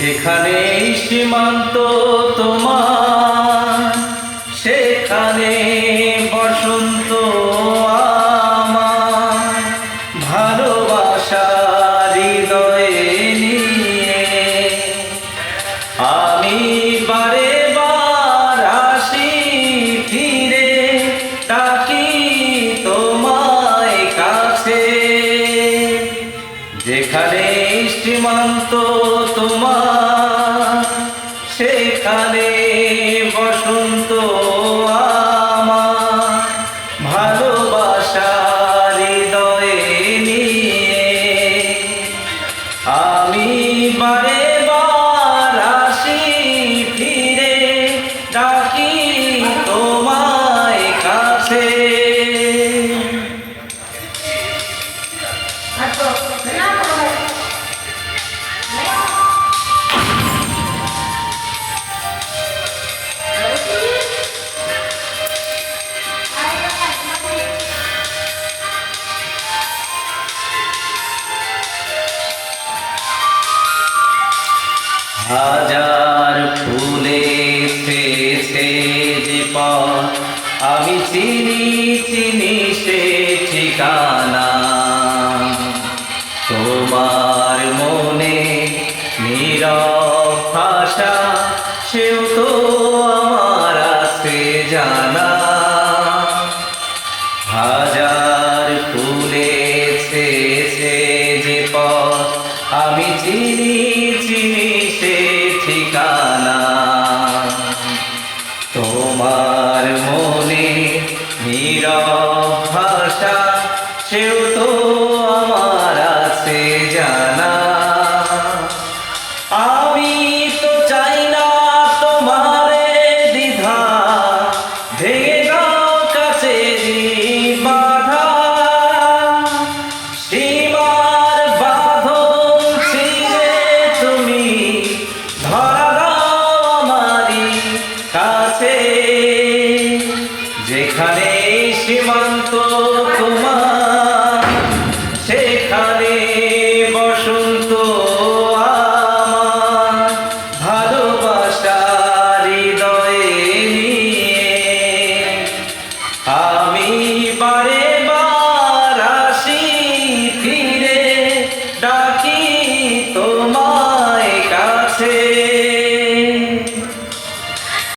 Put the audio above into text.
যেখানে সীমান্ত তোমার, সেখানে বসন্ত আমার। ভালোবাসা হৃদয়ে নিয়ে আমি বারে বার আসি ফিরে, ডাকি তোমায় কাছে। যেখানে সীমান্ত তোমার, সেখানে বসন্ত আমার। ভালোবাসা হৃদয়ে নিয়ে আমি বারে বার আসি ফিরে, ডাকি তোমায় কাছে। হাজার ফুলে ছেছে যে পথ, আমি চিনি চিনি সে ঠিকানা। তোমার মনে নীরব ভাষা, সেও তো আমার আছে জানা। হাজার ফুলে ছেছে যে পথ, আমি চিনি